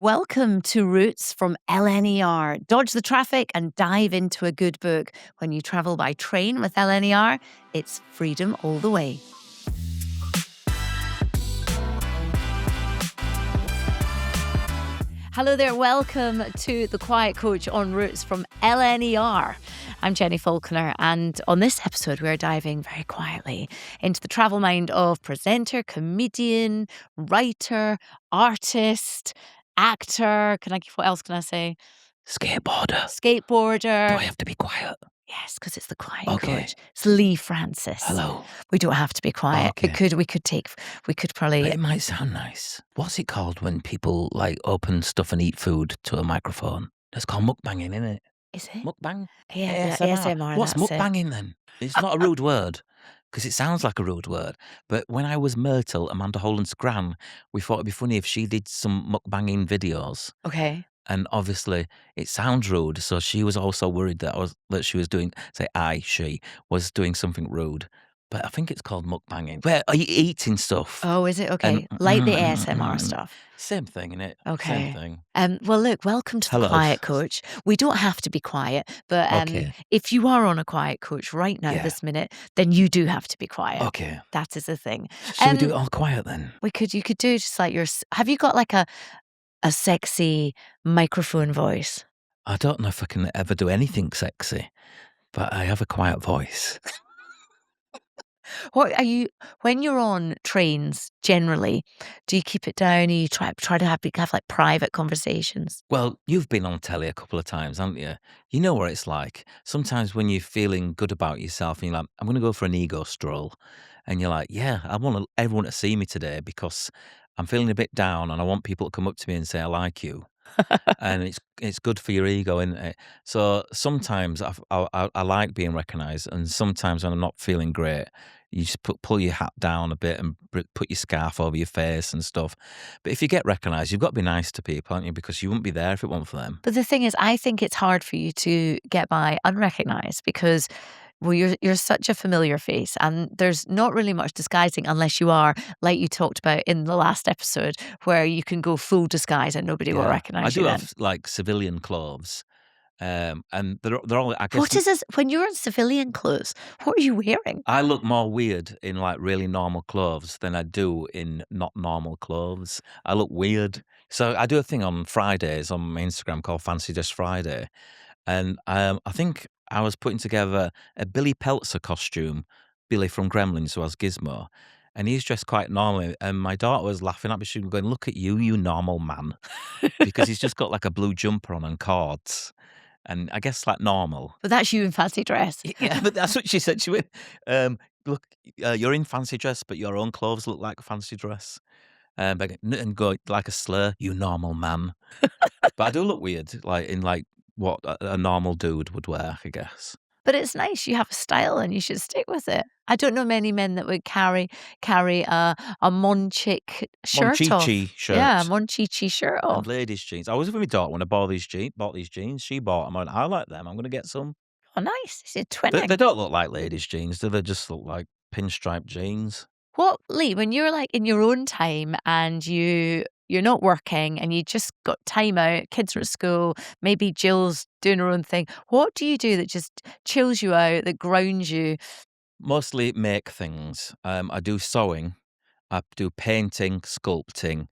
Welcome to Roots from LNER. Dodge the traffic and dive into a good book. When you travel by train with LNER, it's freedom all the way. Hello there, welcome to The Quiet Coach on Roots from LNER. I'm Jenni Falconer, and on this episode, we're diving very quietly into the travel mind of presenter, comedian, writer, artist, actor. What else can I say? Skateboarder. Do I have to be quiet? Yes, because it's the Quiet Okay. Coach. It's Leigh Francis. Hello. We don't have to be quiet. Okay. We could probably. But it might sound nice. What's it called when people open stuff and eat food to a microphone? That's called mukbanging, isn't it? Is it? Mukbang? Yeah, ASMR. What's that's it. mukbanging then? It's not a rude word, because it sounds like a rude word. But when I was Myrtle, Amanda Holland's gran, we thought it'd be funny if she did some mukbanging videos. Okay. And obviously, it sounds rude, so she was also worried that she was doing, she was doing something rude. But I think it's called mukbanging. Where are you eating stuff? Oh, is it? Okay. Like the ASMR stuff. Same thing, innit? Okay. Same thing. Well, look, welcome to the Hello. Quiet Coach. We don't have to be quiet, but Okay. if you are on a Quiet Coach right now, Yeah. this minute, then you do have to be quiet. Okay. That is the thing. Should we do it all quiet then? You could do just like have you got like a sexy microphone voice? I don't know if I can ever do anything sexy, but I have a quiet voice. What are you when you're on trains generally? Do you keep it down? Or you try to have like private conversations? Well, you've been on telly a couple of times, haven't you? You know what it's like. Sometimes when you're feeling good about yourself and you're like, I'm going to go for an ego stroll. And you're like, yeah, I want everyone to see me today because I'm feeling a bit down and I want people to come up to me and say, I like you. And it's good for your ego, isn't it? So sometimes I like being recognised, and sometimes when I'm not feeling great, you just pull your hat down a bit and put your scarf over your face and stuff. But if you get recognised, you've got to be nice to people, aren't you? Because you wouldn't be there if it wasn't for them. But the thing is, I think it's hard for you to get by unrecognised because, well, you're such a familiar face, and there's not really much disguising unless you are, like you talked about in the last episode, where you can go full disguise and nobody will Yeah. recognise you. I do then. have civilian clothes, and they're all. I guess What is this? When you're in civilian clothes, what are you wearing? I look more weird in really normal clothes than I do in not normal clothes. I look weird. So I do a thing on Fridays on my Instagram called Fancy Dress Friday. And I think I was putting together a Billy Peltzer costume, Billy from Gremlins, who was Gizmo. And he's dressed quite normally. And my daughter was laughing at me. She was going, look at you, you normal man. Because he's just got a blue jumper on and cords. And I guess normal. But that's you in fancy dress. Yeah, but that's what she said. She went, look, you're in fancy dress, but your own clothes look like a fancy dress. And go like a slur, you normal man. But I do look weird, in what a normal dude would wear, I guess. But it's nice. You have a style, and you should stick with it. I don't know many men that would carry a Monchic shirt off. Monchichi shirt. Yeah, Monchichi shirt off. And ladies' jeans. I was with my daughter when I bought these jeans. She bought them. I like them. I'm going to get some. Oh, nice. It's twinning. They don't look like ladies' jeans, do they? Just look like pinstripe jeans. What, Leigh, when you're in your own time and you're not working and you just got time out, kids are at school, maybe Jill's doing her own thing, what do you do that just chills you out, that grounds you? Mostly make things. I do sewing. I do painting, sculpting.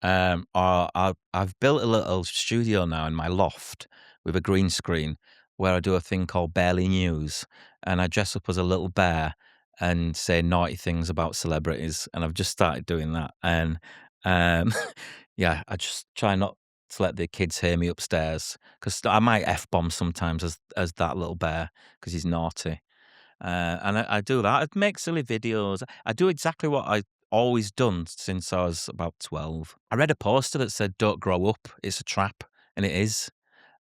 I've built a little studio now in my loft with a green screen where I do a thing called Barely News, and I dress up as a little bear and say naughty things about celebrities, and I've just started doing that. And yeah, I just try not to let the kids hear me upstairs because I might f-bomb sometimes as that little bear because he's naughty. And I do that. I make silly videos. I do exactly what I always done since I was about 12. I read a poster that said, don't grow up, it's a trap. And it is.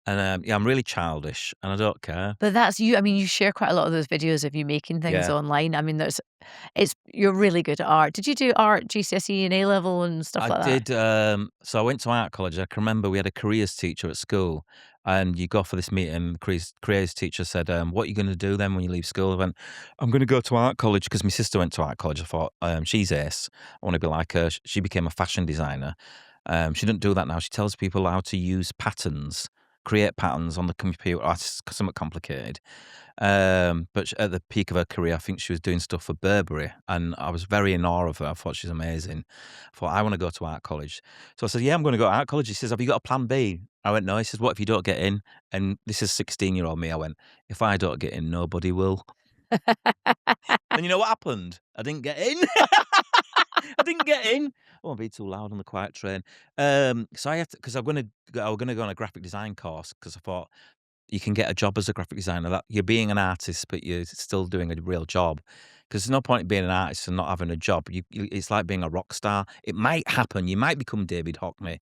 And yeah, I'm really childish and I don't care. But that's you. I mean, you share quite a lot of those videos of you making things Yeah. online. I mean, you're really good at art. Did you do art, GCSE and A-level and stuff like that? I did. So I went to art college. I can remember we had a careers teacher at school, and you go for this meeting. The careers teacher said, "What are you going to do then when you leave school?" I went, "I'm going to go to art college because my sister went to art college." I thought, she's ace. I want to be like her. She became a fashion designer. She doesn't do that now. She tells people how to use patterns, create patterns on the computer. Oh, it's somewhat complicated. But at the peak of her career, I think she was doing stuff for Burberry, and I was very in awe of her. I thought she's amazing. I thought, I want to go to art college. So I said, yeah, I'm going to go to art college. He says, have you got a plan B? I went, no. He says, what if you don't get in? And this is 16-year-old me. I went, if I don't get in, nobody will. And you know what happened? I didn't get in. I didn't get in. I won't be too loud on the quiet train. So I had to, because I was gonna go on a graphic design course because I thought you can get a job as a graphic designer. That you're being an artist, but you're still doing a real job. Because there's no point in being an artist and not having a job. It's like being a rock star. It might happen. You might become David Hockney,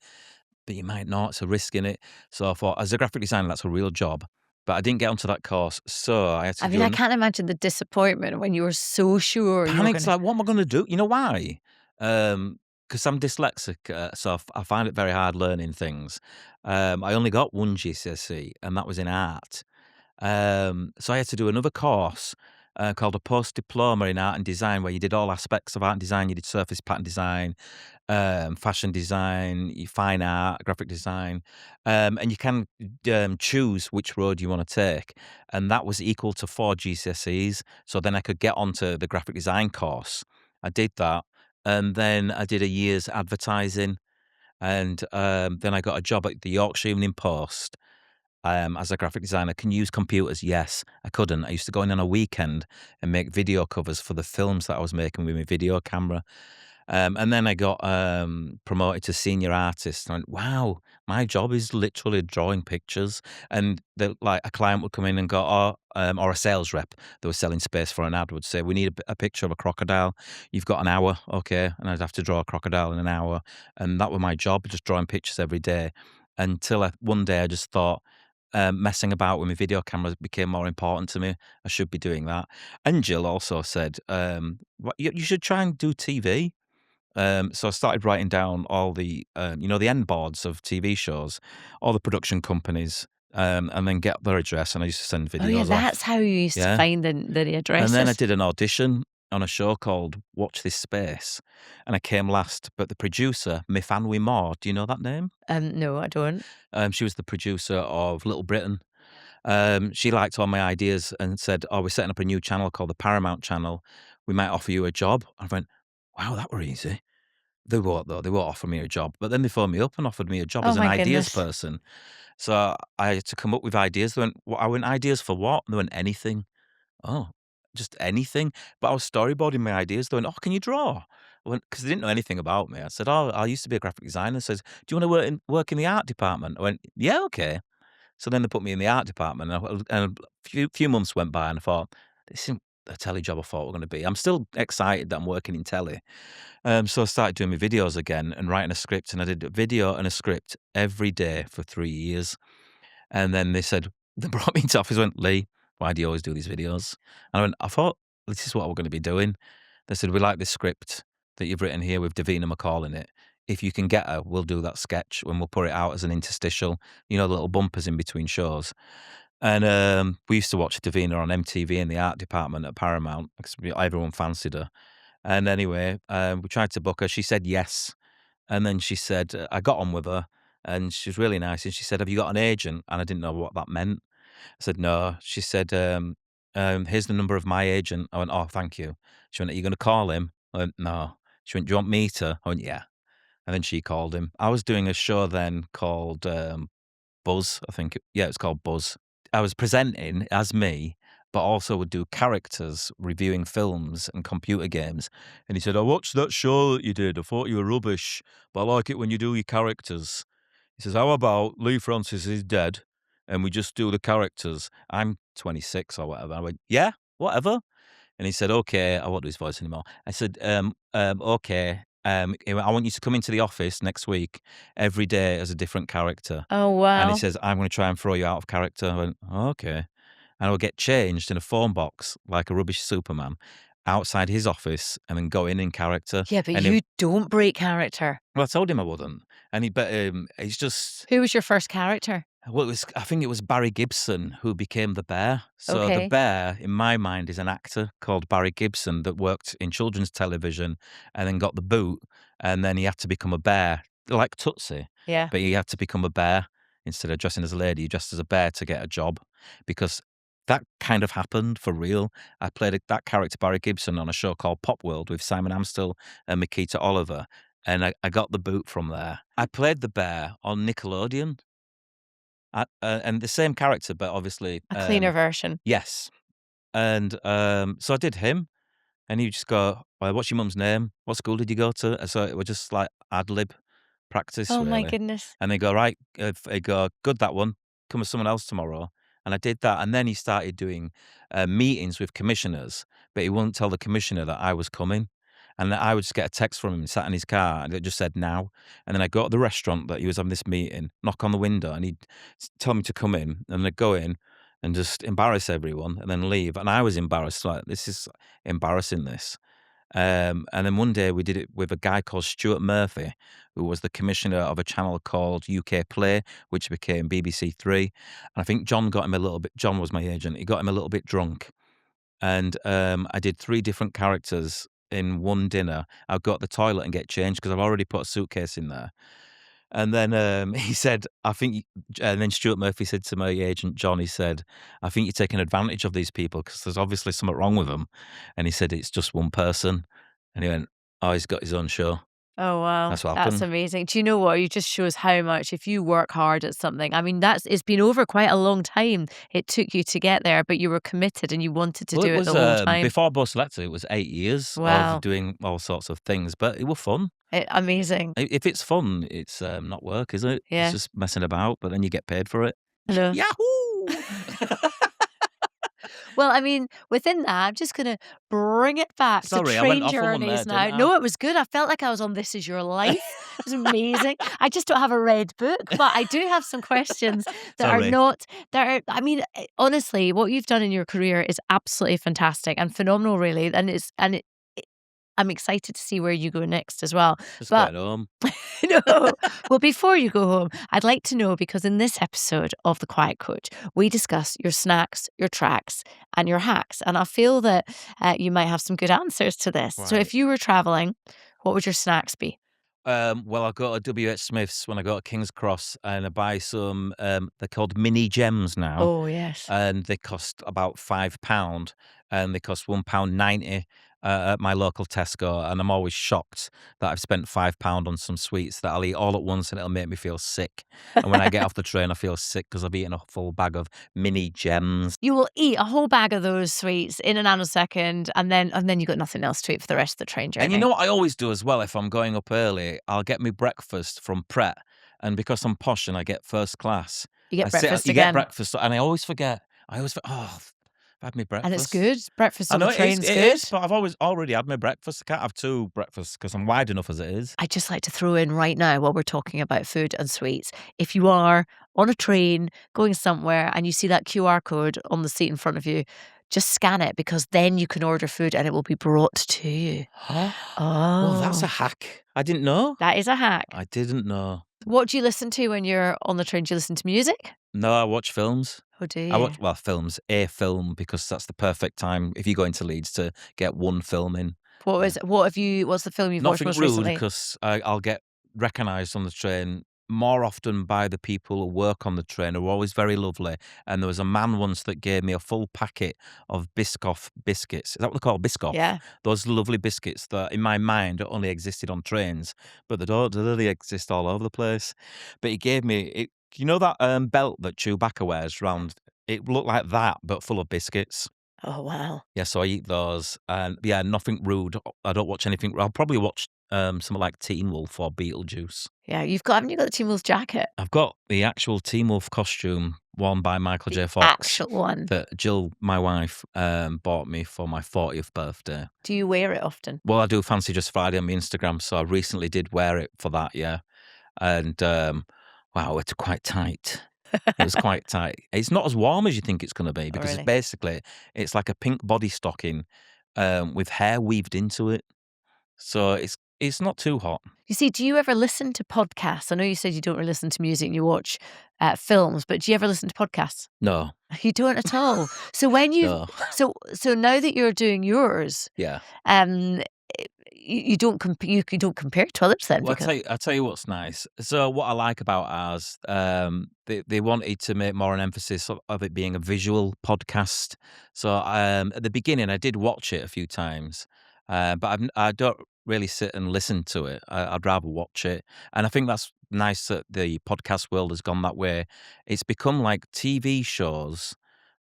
but you might not. It's a risk in it. So I thought, as a graphic designer, that's a real job. But I didn't get onto that course, so I had to I mean, do I can't imagine the disappointment when you were so sure you were Panic's gonna. like, "What am I gonna do?" You know why? Because I'm dyslexic, so I find it very hard learning things. I only got one GCSE, and that was in art. So I had to do another course, called a post-diploma in art and design, where you did all aspects of art and design. You did surface pattern design, fashion design, fine art, graphic design, and you can choose which road you want to take, and that was equal to 4 GCSEs. So then I could get onto the graphic design course. I did that, and then I did a year's advertising, and then I got a job at the Yorkshire Evening Post. As a graphic designer, can you use computers? Yes, I couldn't. I used to go in on a weekend and make video covers for the films that I was making with my video camera. And then I got promoted to senior artist. I went, wow, my job is literally drawing pictures. And like a client would come in and go, or a sales rep that was selling space for an ad would say, we need a picture of a crocodile. You've got an hour, okay? And I'd have to draw a crocodile in an hour. And that was my job, just drawing pictures every day. Until one day I just thought, messing about with my video cameras became more important to me. I should be doing that. And Jill also said, you should try and do TV. So I started writing down all the, the end boards of TV shows, all the production companies, and then get their address, and I used to send Oh yeah, videos off. that's how you used to Yeah. find the And then I addresses. did an audition on a show called Watch This Space, and I came last, but the producer, Mifanwi Moore, do you know that name? No, I don't. She was the producer of Little Britain. She liked all my ideas and said, "Oh, we're setting up a new channel called the Paramount Channel. We might offer you a job." I went, "Wow, that were easy." They won't though. They won't offer me a job. But then they phoned me up and offered me a job Oh as an my ideas goodness. person. So I had to come up with ideas. They went, I went, ideas for what? They went, anything. Oh, just anything. But I was storyboarding my ideas. They went, oh, can you draw? I went, because they didn't know anything about me. I said, oh, I used to be a graphic designer. Says, do you want to work in the art department? I went, yeah, okay. So then they put me in the art department, and a few months went by, and I thought, this isn't the telly job I thought it was going to be. I'm still excited that I'm working in telly. So I started doing my videos again and writing a script, and I did a video and a script every day for 3 years. And then they said, they brought me into office, went, Leigh, why do you always do these videos? And I went, I thought this is what we're going to be doing. They said, we like this script that you've written here with Davina McCall in it. If you can get her, we'll do that sketch and we'll put it out as an interstitial, the little bumpers in between shows. And we used to watch Davina on MTV in the art department at Paramount because everyone fancied her. And anyway, we tried to book her. She said yes. And then she said, I got on with her and she was really nice. And she said, have you got an agent? And I didn't know what that meant. I said, no. She said, here's the number of my agent. I went, oh, thank you. She went, are you going to call him? I went, no. She went, do you want me to? I went, yeah. And then she called him. I was doing a show then called Buzz, I think. Yeah, it's called Buzz. I was presenting as me, but also would do characters reviewing films and computer games. And he said, I watched that show that you did. I thought you were rubbish, but I like it when you do your characters. He says, how about Leigh Francis is dead and we just do the characters? I'm 26 or whatever. I went, yeah, whatever. And he said, okay, I won't do his voice anymore. I said, okay. I want you to come into the office next week every day as a different character. Oh And he wow. says, I'm going to try and throw you out of character. I went, okay. And I would get changed in a phone box like a rubbish Superman outside his office and then go in character. Yeah, but And you don't break character. well, I told him I wouldn't. And but it's just, Who was your first character? well, I think it was Barry Gibson who became the bear. So the Okay. bear, in my mind, is an actor called Barry Gibson that worked in children's television and then got the boot. And then he had to become a bear like Tootsie, Yeah. but you had to become a bear instead of dressing as a lady. You dressed as a bear to get a job, because that kind of happened for real. I played that character Barry Gibson on a show called Pop World with Simon Amstel and Makita Oliver, and I got the boot from there. I played the bear on Nickelodeon, and the same character, but obviously A cleaner version. yes. And so I did him, and he would just go, well, "What's your mum's name? What school did you go to?" And so it was just like ad lib practice, Oh my really. goodness. And they go, "Right," if they go, "Good, that one. Come with someone else tomorrow." And I did that, and then he started doing meetings with commissioners, but he wouldn't tell the commissioner that I was coming. And then I would just get a text from him, sat in his car, and it just said now. And then I'd go to the restaurant that he was having this meeting, knock on the window, and he'd tell me to come in, and I'd go in and just embarrass everyone and then leave. And I was embarrassed, like, this is embarrassing, this. And then one day we did it with a guy called Stuart Murphy, who was the commissioner of a channel called UK Play, which became BBC Three. And I think John got him a little bit. John was my agent. He got him a little bit drunk, and I did 3 different characters in one dinner. I'd go to the toilet and get changed because I've already put a suitcase in there. And then he said, "I think," and then Stuart Murphy said to my agent John, he said, "I think you're taking advantage of these people because there's obviously something wrong with them." And he said, "It's just one person." And he went, "Oh, he's got his own show." Oh, wow. That's what That's happened. amazing. Do you know what? It just shows how much, if you work hard at something, I mean, it's been over quite a long time it took you to get there, but you were committed and you wanted to Well, do it it was the whole time. before Bo Selector, it was 8 years Wow. of doing all sorts of things, but it was fun. Amazing. If it's fun, it's not work, is it? Yeah. It's just messing about, but then you get paid for it. I know. Yahoo! Well, I mean, within that, I'm just going to bring it back Sorry, to I went train off on one there, journeys now. didn't I? No, it was good. I felt like I was on This Is Your Life. It was amazing. I just don't have a red book, but I do have some questions that are Sorry. not, I mean, honestly, what you've done in your career is absolutely fantastic and phenomenal, really. I'm excited to see where you go next as well. Just But going home. no. Well, before you go home, I'd like to know, because in this episode of The Quiet Coach, we discuss your snacks, your tracks, and your hacks. And I feel that you might have some good answers to this. So Right. if you were traveling, what would your snacks be? Well, I go to WH Smith's when I go to King's Cross, and I buy some, they're called mini gems now. Oh, yes. And they cost about £5, and they cost £1.90 at my local Tesco. And I'm always shocked that I've spent £5 on some sweets that I'll eat all at once and it'll make me feel sick. And when I get off the train, I feel sick because I've eaten a full bag of mini gems. You will eat a whole bag of those sweets in a nanosecond, and then you've got nothing else to eat for the rest of the train journey. And you know what I always do as well? If I'm going up early, I'll get me breakfast from Pret. And because I'm posh and I get first class, You get breakfast you again. get breakfast, and I always forget. Oh, I've had my breakfast. And it's good. Breakfast I on know the train's it good. is, but I've already had my breakfast. I can't have 2 breakfasts because I'm wide enough as it is. I'd just like to throw in right now, while we're talking about food and sweets, if you are on a train going somewhere and you see that QR code on the seat in front of you, just scan it, because then you can order food and it will be brought to you. Well, that's a hack. I didn't know. That is a hack. I didn't know. What do you listen to when you're on the train? Do you listen to music? No, I watch films. Oh, do you? I watch, well, films, a film, because that's the perfect time if you go into Leeds to get one film in. What's the film you've watched Nothing most rude, recently? because I'll get recognised on the train more often by the people who work on the train, who are always very lovely. And there was a man once that gave me a full packet of Biscoff biscuits. Is that what they're called? Biscoff? Yeah. Those lovely biscuits that, in my mind, only existed on trains, but they don't really exist all over the place. But he gave me it. You know that belt that Chewbacca wears round? It looked like that, but full of biscuits. Oh, wow. Yeah, so I eat those, and yeah, nothing rude. I don't watch anything. I'll probably watch something like Teen Wolf or Beetlejuice. Yeah, haven't you got the Teen Wolf jacket? I've got the actual Teen Wolf costume worn by Michael J. The Fox. actual one. That Jill, my wife, bought me for my 40th birthday. Do you wear it often? Well, I do Fancy Just Friday on my Instagram, so I recently did wear it for that, yeah. And wow, it's quite tight. It was quite tight. It's not as warm as you think it's going to be, because really? it's like a pink body stocking with hair weaved into it. So it's not too hot. You see, do you ever listen to podcasts? I know you said you don't really listen to music and you watch films, but do you ever listen to podcasts? No, You don't at all. So when you no. so now that you're doing yours, Yeah. you don't you don't compare to others then Well, because I tell you what's nice. So what I like about ours, they wanted to make more an emphasis of it being a visual podcast. So at the beginning, I did watch it a few times, but I don't really sit and listen to it. I'd rather watch it, and I think that's nice that the podcast world has gone that way. It's become like TV shows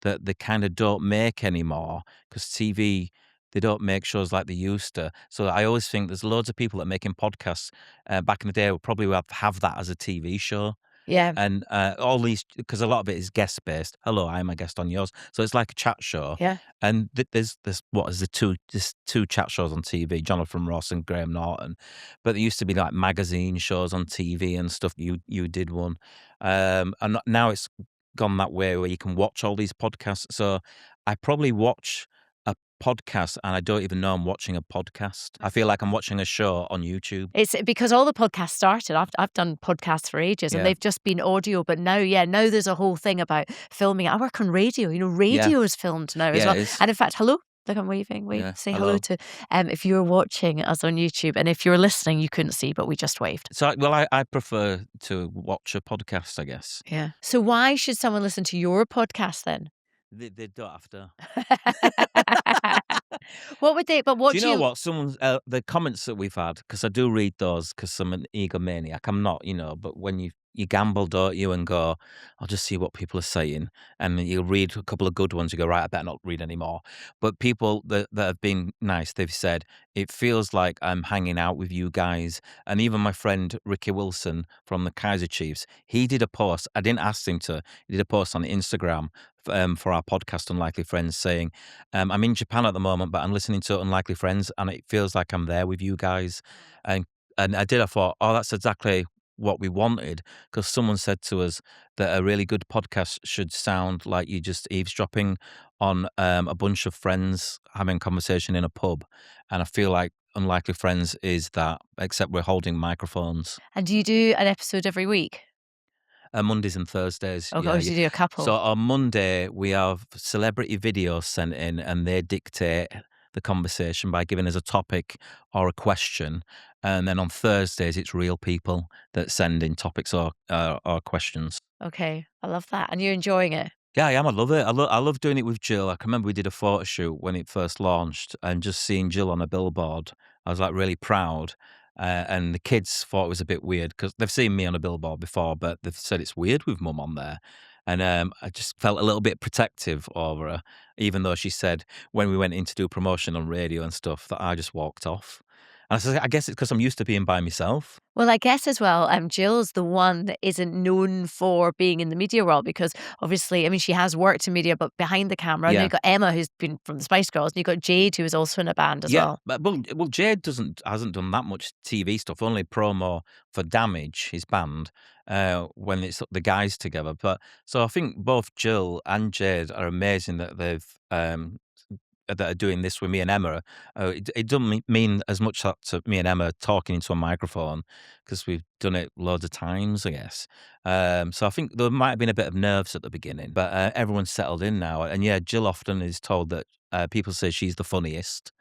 that they kind of don't make anymore because TV. They don't make shows like they used to. So I always think there's loads of people that are making podcasts back in the day would probably have that as a TV show. yeah, And all these, because a lot of it is guest based. Hello, I'm a guest on yours. So it's like a chat show. yeah. And there's what is the there's two chat shows on TV, Jonathan Ross and Graham Norton. But there used to be like magazine shows on TV and stuff. You did one, and now it's gone that way where you can watch all these podcasts. So I probably watch a podcast and I don't even know I'm watching a podcast. I feel like I'm watching a show on YouTube. It's because all the podcasts started. I've done podcasts for ages, and Yeah. they've just been audio. But now, yeah, now there's a whole thing about filming. I work on radio. You know, Yeah. radio is filmed now as Yeah, well. it is. And in fact, hello. Look, I'm waving. Wave. Yeah. Say hello Hello. to. If you're watching us on YouTube, and if you're listening, you couldn't see, but we just waved. So, well, I prefer to watch a podcast, I guess. Yeah. So why should someone listen to your podcast then? They don't have to. What would they? But Do what you do know you? what? The comments that we've had, because I do read those because I'm an egomaniac. I'm not, but when you gamble, don't you, and go, I'll just see what people are saying. And then you read a couple of good ones, you go, right, I better not read anymore. But people that have been nice, they've said, it feels like I'm hanging out with you guys. And even my friend Ricky Wilson from the Kaiser Chiefs, he did a post. I didn't ask him to, he did a post on Instagram for our podcast, Unlikely Friends, saying, I'm in Japan at the moment, but I'm listening to Unlikely Friends, and it feels like I'm there with you guys. And I thought, oh, that's exactly what we wanted, because someone said to us that a really good podcast should sound like you're just eavesdropping on a bunch of friends having a conversation in a pub. And I feel like Unlikely Friends is that, except we're holding microphones. And do you do an episode every week? Mondays and Thursdays, Or yeah, do yeah. you do a So couple? on Monday, we have celebrity videos sent in, and they dictate the conversation by giving us a topic or a question. And then on Thursdays, it's real people that send in topics or questions. Okay, I love that. And you're enjoying it. Yeah, I am. I love it. I love doing it with Jill. I can remember we did a photo shoot when it first launched, and just seeing Jill on a billboard, I was like really proud. And the kids thought it was a bit weird because they've seen me on a billboard before, but they've said it's weird with mum on there. And I just felt a little bit protective over her, even though she said when we went in to do promotion on radio and stuff that I just walked off. And I said, I guess it's because I'm used to being by myself. Well, I guess as well, Jill's the one that isn't known for being in the media world because obviously, I mean, she has worked in media, but behind the camera. And then Yeah. you've got Emma, who's been from the Spice Girls, and you've got Jade, who is also in a band as Yeah, well. but well, Jade hasn't done that much TV stuff. Only promo for Damage, his band, when it's the guys together. But so I think both Jill and Jade are amazing that they've that are doing this with me and Emma. It doesn't mean as much to me and Emma talking into a microphone because we've done it loads of times, I guess. So I think there might have been a bit of nerves at the beginning, but everyone's settled in now. And yeah, Jill often is told that people say she's the funniest.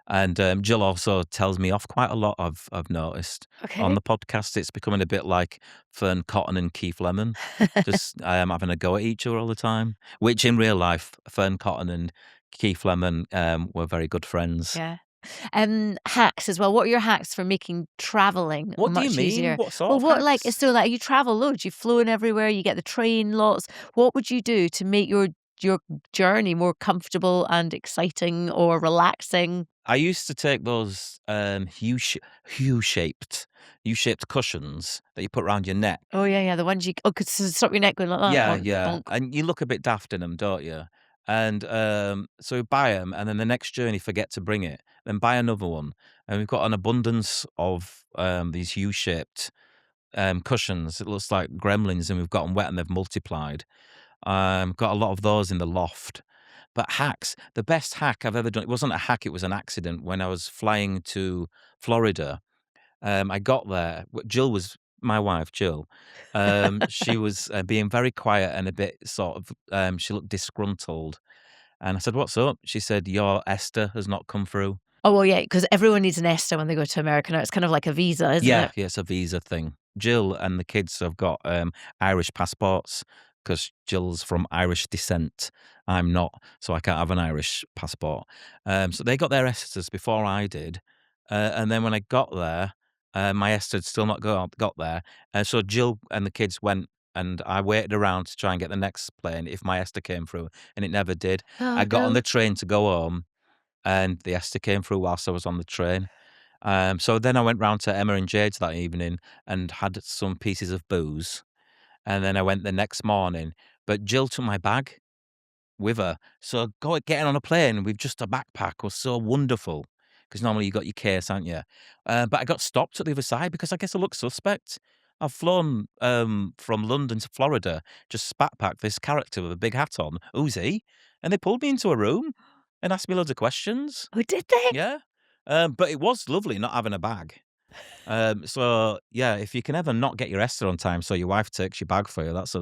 And Jill also tells me off quite a lot. I've noticed on Okay. the podcast, it's becoming a bit like Fern Cotton and Keith Lemon, just having a go at each other all the time. Which in real life, Fern Cotton and Keith Lemon were very good friends. Yeah. Hacks as well. What are your hacks for making traveling What do you much mean? easier? What sort Well, of what hacks? so like you travel loads, you've flown everywhere, you get the train lots. What would you do to make your journey more comfortable and exciting or relaxing? I used to take those U-shaped cushions that you put around your neck. Oh yeah, yeah, the ones you could stop your neck going like that. Yeah, Bonk, yeah, bonk. and you look a bit daft in them, 'em, don't you? And, so we buy them, and then the next journey forget to bring it, then buy another one, and we've got an abundance of, these U-shaped, cushions. It looks like gremlins, and we've got them wet, and they've multiplied. Got a lot of those in the loft. But hacks, the best hack I've ever done, it wasn't a hack, it was an accident when I was flying to Florida. I got there. Jill was my wife, Jill. She was being very quiet and a bit sort of. She looked disgruntled, and I said, "What's up?" She said, "Your Esther has not come through." Oh, well, yeah, because everyone needs an ESTA when they go to America now. It's kind of like a visa, isn't Yeah, it? yeah, it's a visa thing. Jill and the kids have got Irish passports because Jill's from Irish descent. I'm not, so I can't have an Irish passport. So they got their ESTAs before I did. And then when I got there, my ESTA had still not got there. So Jill and the kids went, and I waited around to try and get the next plane if my ESTA came through, and it never did. Oh, I got on no. the train to go home, and the ESTA came through whilst I was on the train. So then I went round to Emma and Jade's that evening and had some pieces of booze. And then I went the next morning. But Jill took my bag with her. So getting on a plane with just a backpack was so wonderful. Because normally you got your case, haven't you? But I got stopped at the other side because I guess I look suspect. I've flown from London to Florida, just backpacked this character with a big hat on. Who's he? And they pulled me into a room and asked me loads of questions. Oh, did they? Yeah. But it was lovely not having a bag. So yeah, if you can ever not get your ESTA on time, so your wife takes your bag for you, that's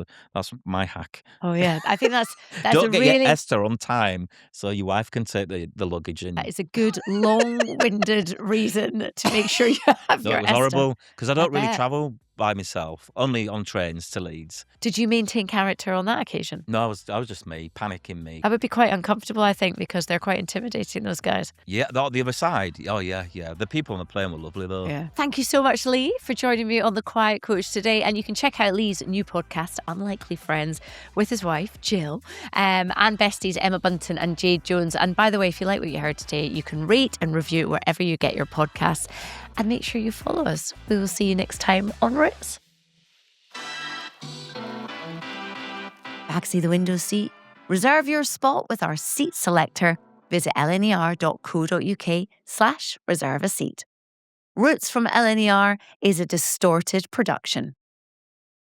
my hack. Oh, yeah. I think that's a Don't get your really... ESTA on time, so your wife can take the luggage in. That is a good long-winded reason to make sure you have No, your it was ESTA. horrible because I don't really bet. travel by myself, only on trains to Leeds. Did you maintain character on that occasion? No, I was just me, panicking me. That would be quite uncomfortable, I think, because they're quite intimidating, those guys. Yeah, the other side. Oh yeah, yeah. The people on the plane were lovely though. Yeah. Thank you so much, Leigh, for joining me on The Quiet Coach today. And you can check out Leigh's new podcast, Unlikely Friends, with his wife, Jill, and besties Emma Bunton and Jade Jones. And by the way, if you like what you heard today, you can rate and review wherever you get your podcasts. And make sure you follow us. We will see you next time on Roots. Backseat the window seat. Reserve your spot with our seat selector. Visit lner.co.uk/reserve a seat. Roots from LNER is a Distorted production.